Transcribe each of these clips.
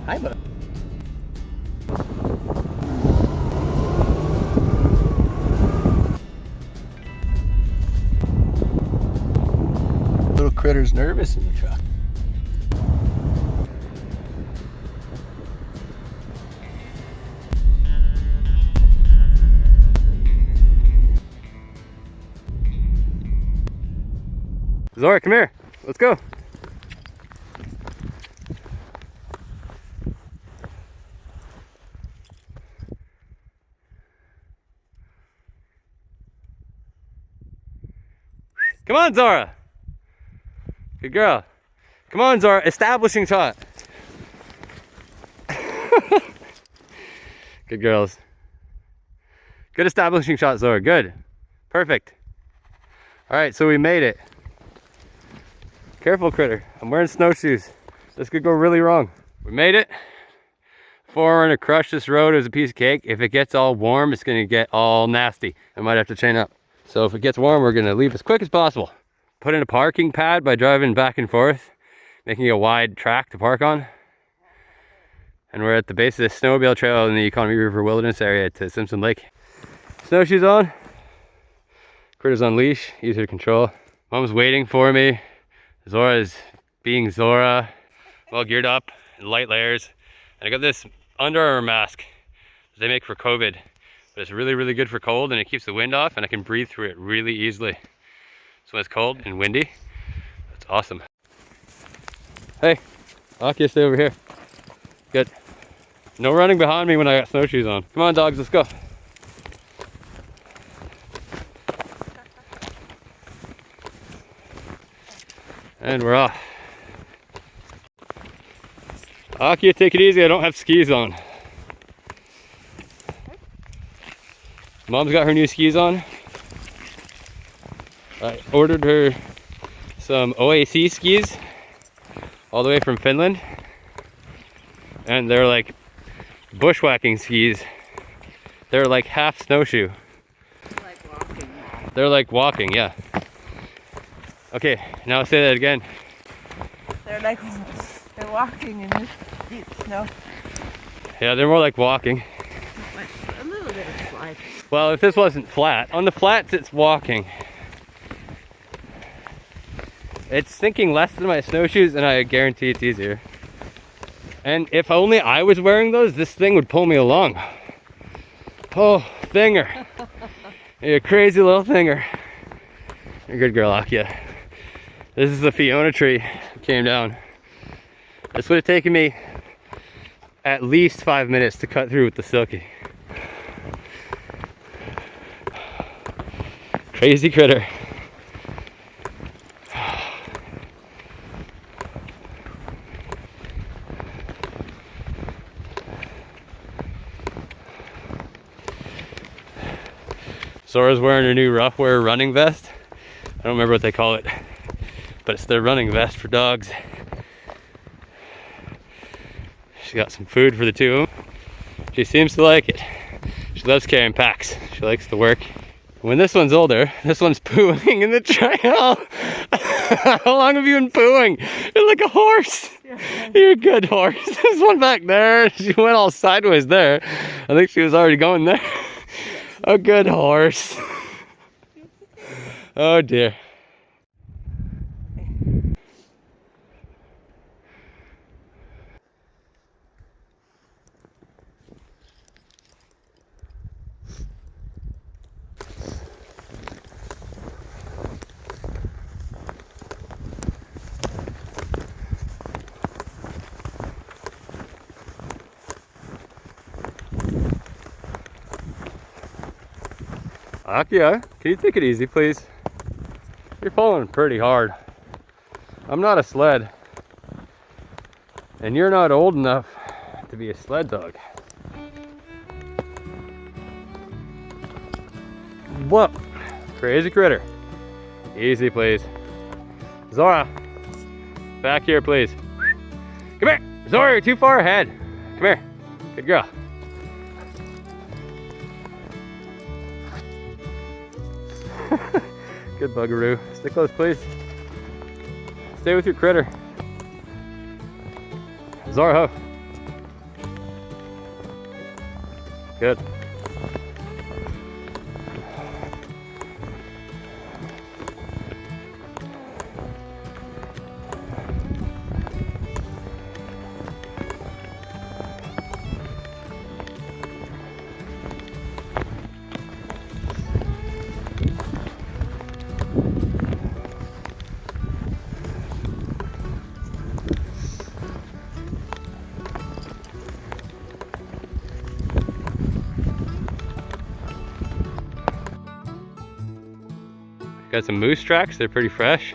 Hi, bud. Little critter's nervous in the truck. Zora, come here. Let's go. Come on, Zora. Good girl. Come on, Zora. Establishing shot. Good girls. Good establishing shot, Zora. Good. Perfect. All right, so we made it. Careful, critter. I'm wearing snowshoes. This could go really wrong. We made it. Before we're gonna crush this road as a piece of cake. If it gets all warm, it's gonna get all nasty. I might have to chain up. So if it gets warm, we're gonna leave as quick as possible. Put in a parking pad by driving back and forth, making a wide track to park on. And we're at the base of the snowmobile trail in the Economy River Wilderness area to Simpson Lake. Snowshoes on. Critter's on leash, easier to control. Mom's waiting for me. Zora is being Zora, well geared up, in light layers. And I got this Under Armour mask that they make for COVID. But it's really, really good for cold and it keeps the wind off and I can breathe through it really easily. So when it's cold and windy, it's awesome. Hey, Akia, stay over here. Good. No running behind me when I got snowshoes on. Come on, dogs, let's go. And we're off. Akia, take it easy, I don't have skis on. Mom's got her new skis on. I ordered her some OAC skis all the way from Finland. And they're like bushwhacking skis. They're like half snowshoe. Like walking. They're like walking, yeah. Okay, now say that again. They're walking in this deep snow. Yeah, they're more like walking. A little bit of slide. Well, if this wasn't flat, on the flats it's walking. It's sinking less than my snowshoes and I guarantee it's easier. And if only I was wearing those, this thing would pull me along. Oh, thinger. You're a crazy little thinger. You're a good girl, Akia. This is the Fiona tree that came down. This would have taken me at least 5 minutes to cut through with the silky. Crazy critter. Zora's wearing her new rough wear running vest. I don't remember what they call it, but it's their running vest for dogs. She's got some food for the two of them. She seems to like it. She loves carrying packs. She likes to work. When this one's older, this one's pooing in the trail. How long have you been pooing? You're like a horse. Yeah. You're a good horse. There's one back there. She went all sideways there. I think she was already going there. A good horse. Oh dear. Akia, can you take it easy, please? You're pulling pretty hard. I'm not a sled. And you're not old enough to be a sled dog. Whoa, crazy critter. Easy, please. Zora, back here, please. Come here. Zora, you're too far ahead. Come here. Good girl. Good buggeroo. Stay close, please. Stay with your critter. Zora, ho. Good. Got some moose tracks, they're pretty fresh.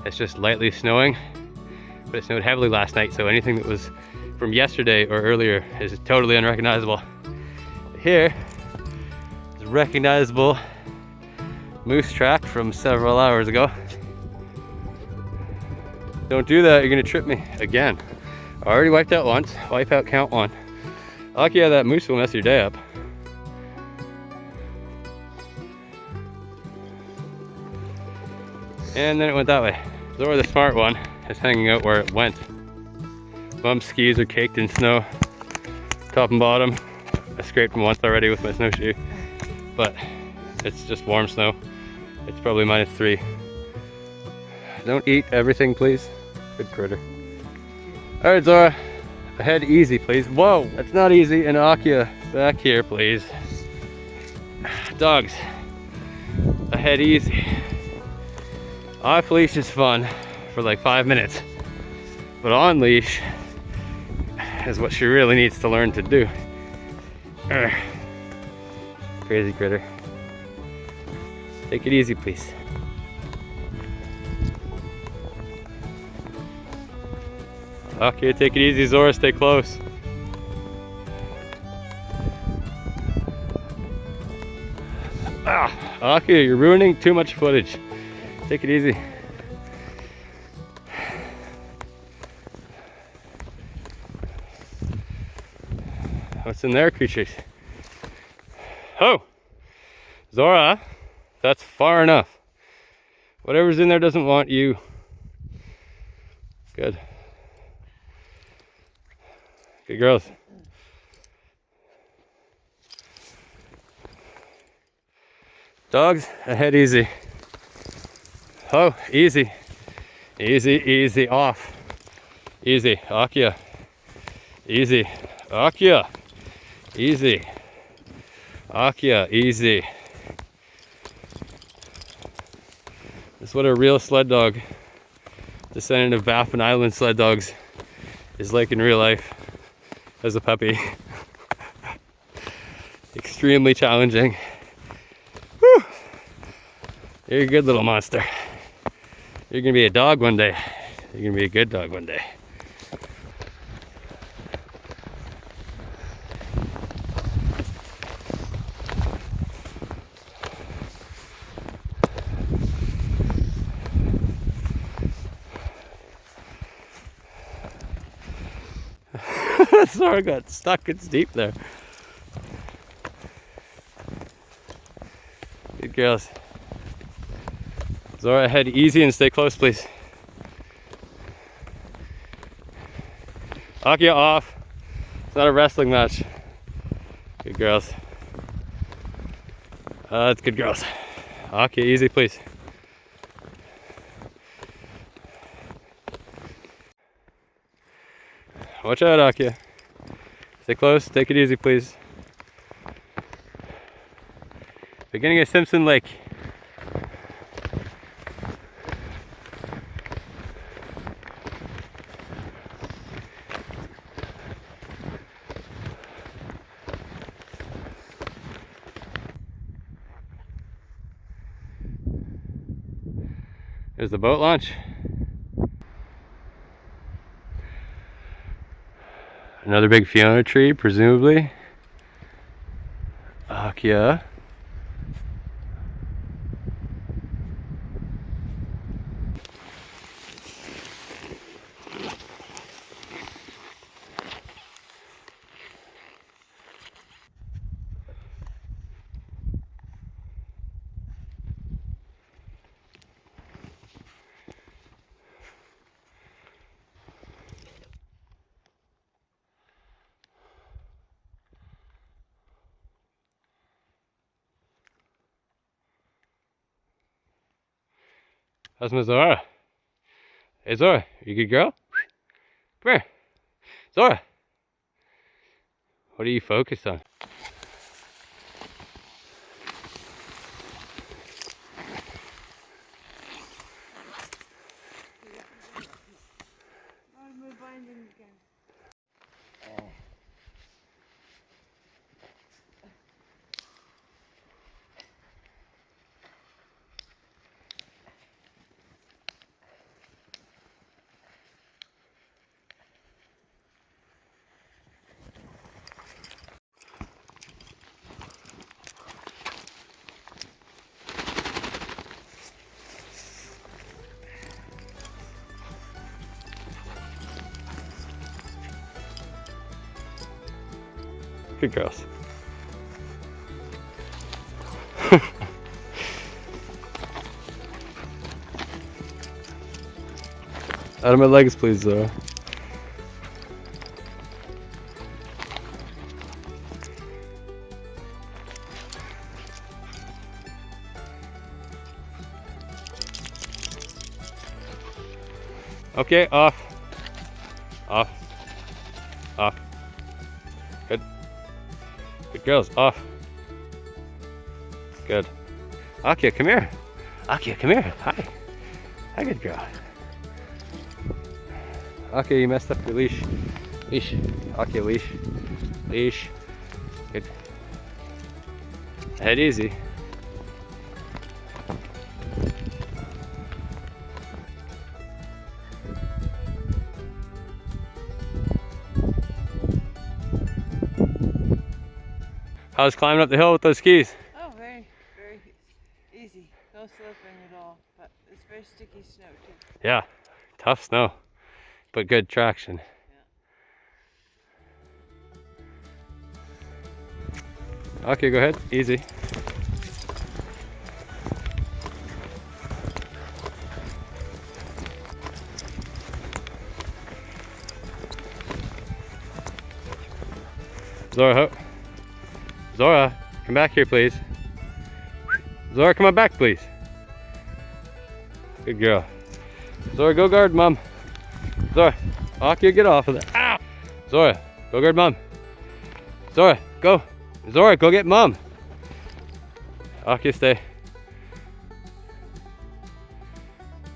It's just lightly snowing, but it snowed heavily last night, so anything that was from yesterday or earlier is totally unrecognizable. Here is a recognizable moose track from several hours ago. Don't do that, you're gonna trip me again. I already wiped out once, wipe out count 1. Lucky how that moose will mess your day up. And then it went that way. Zora, the smart one, is hanging out where it went. Mom's skis are caked in snow, top and bottom. I scraped them once already with my snowshoe, but it's just warm snow. It's probably -3. Don't eat everything, please. Good critter. All right, Zora, ahead easy, please. Whoa, that's not easy. And Akia, back here, please. Dogs, ahead easy. Off leash is fun for like 5 minutes, but on leash is what she really needs to learn to do. Crazy critter. Take it easy, please. Okay, take it easy, Zora, stay close. Okay, you're ruining too much footage. Take it easy. What's in there, creatures? Oh! Zora, that's far enough. Whatever's in there doesn't want you. Good. Good girls. Dogs, ahead easy. Oh, easy. Easy, easy, off. Easy, Akia. Easy, Akia. Easy. Akia, easy. That's what a real sled dog, descendant of Baffin Island sled dogs, is like in real life as a puppy. Extremely challenging. Whew. You're a good little monster. You're gonna be a dog one day. You're gonna be a good dog one day. Zora got stuck, it's deep there. Good girls. Zora, head easy and stay close, please. Akia, off. It's not a wrestling match. Good girls. That's good girls. Akia, easy, please. Watch out, Akia. Stay close, take it easy, please. Beginning of Simpson Lake. There's the boat launch. Another big Fiona tree, presumably. Akia. How's my Zora? Hey Zora, you a good girl? Come here. Zora! What are you focused on? Good girls. Out of my legs, please, Zora. Okay, off. Off. Off. Good. Good girls, off. Good. Akia, come here. Akia, come here. Hi. Hi, good girl. Akia, you messed up your leash. Leash. Akia, leash. Leash. Good. Head easy. How's climbing up the hill with those skis? Oh, very, very easy. No slipping at all, but it's very sticky snow too. Yeah, tough snow, but good traction. Yeah. Okay, go ahead. Easy. Zora, Zora, come back here, please. Zora, come on back, please. Good girl. Zora, go guard Mom. Zora, Akia, get off of there. Ow! Zora, go guard Mom. Zora, go. Zora, go get Mom. Akia, stay.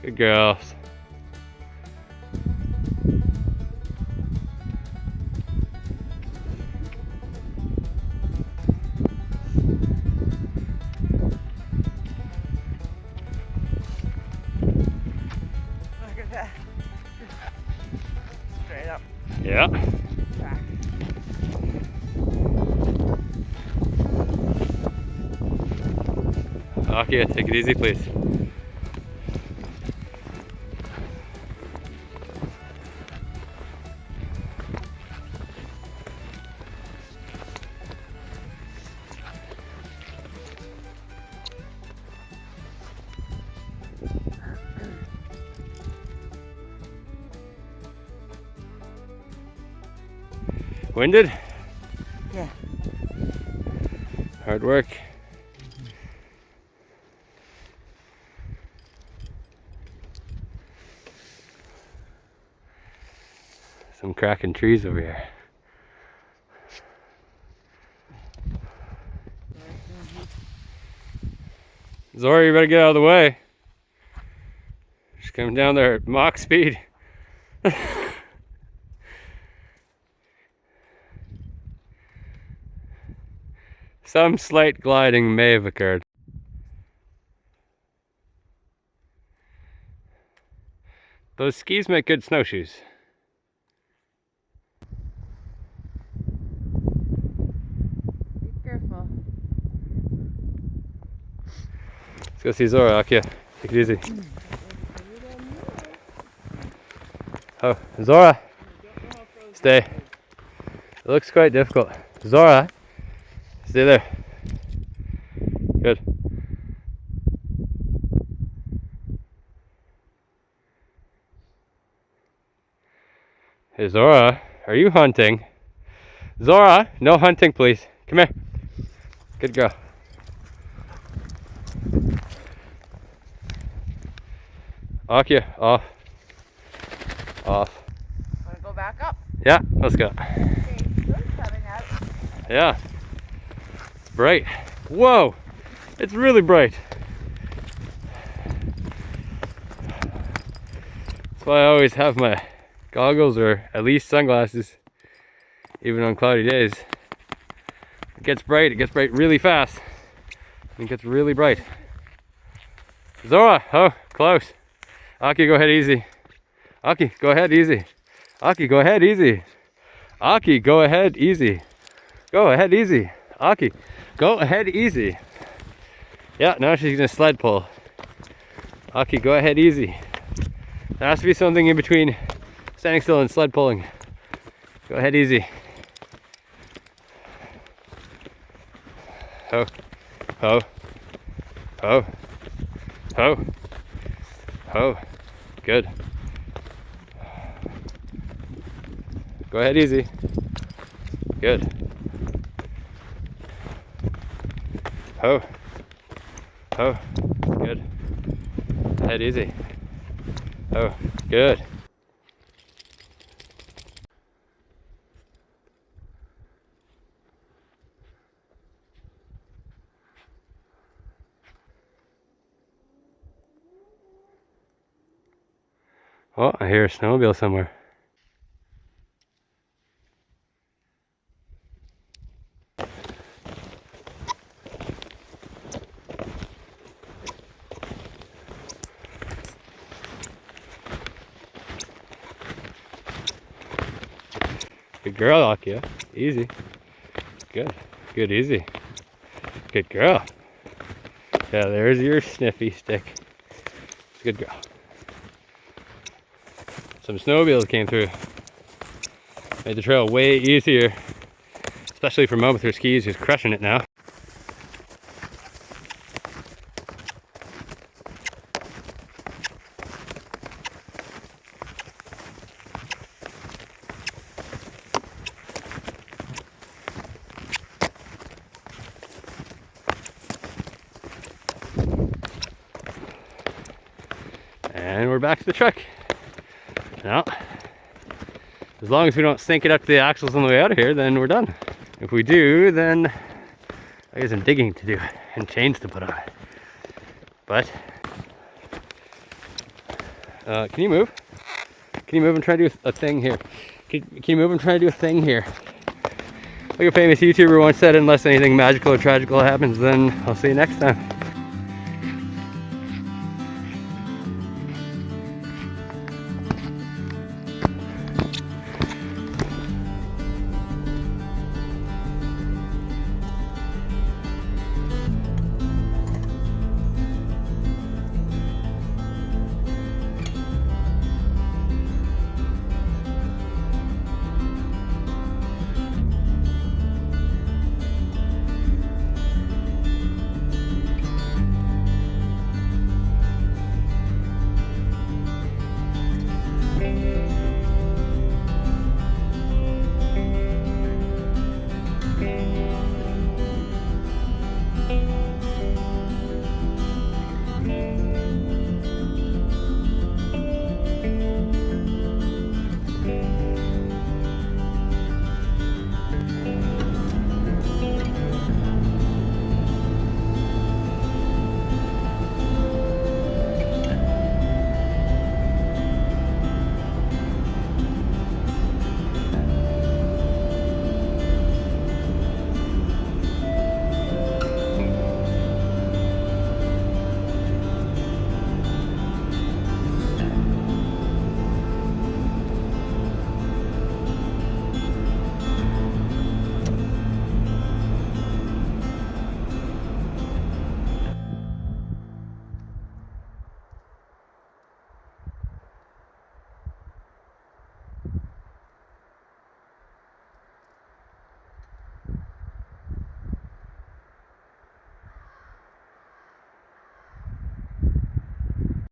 Good girls. Straight up. Yeah. Back. Okay, take it easy, please. Winded? Yeah. Hard work. Some cracking trees over here. Zora, you better get out of the way. She's coming down there at Mach speed. Some slight gliding may have occurred. Those skis make good snowshoes. Be careful. Let's go see Zora, Akia. Take it easy. Oh, Zora! Stay. It looks quite difficult. Zora! Stay there. Good. Hey Zora, are you hunting? Zora, no hunting please. Come here. Good girl. Aki, off. Off. Wanna go back up? Yeah, let's go. Okay, sun's coming out. Yeah. Bright. Whoa! It's really bright. That's why I always have my goggles or at least sunglasses, even on cloudy days. It gets bright really fast. It gets really bright. Zora, oh, close. Aki, go ahead easy. Aki, go ahead easy. Aki, go ahead easy. Aki, go ahead easy. Go ahead easy. Aki, go ahead easy. Yeah, now she's gonna sled pull. Aki, go ahead easy. There has to be something in between standing still and sled pulling. Go ahead easy. Ho, ho, ho, ho, ho. Good. Go ahead easy. Good. Ho, ho, good. Head easy. Oh, good. Oh, I hear a snowmobile somewhere. Good girl, Akia. Easy. Good. Good, easy. Good girl. Yeah, there's your sniffy stick. Good girl. Some snowmobiles came through. Made the trail way easier. Especially for Mom with her skis, who's crushing it now. And we're back to the truck. Now, as long as we don't sink it up to the axles on the way out of here, then we're done. If we do, then I got some digging to do and chains to put on. But, can you move? Can you move and try to do a thing here? Can you move and try to do a thing here? Like a famous YouTuber once said, unless anything magical or tragical happens, then I'll see you next time.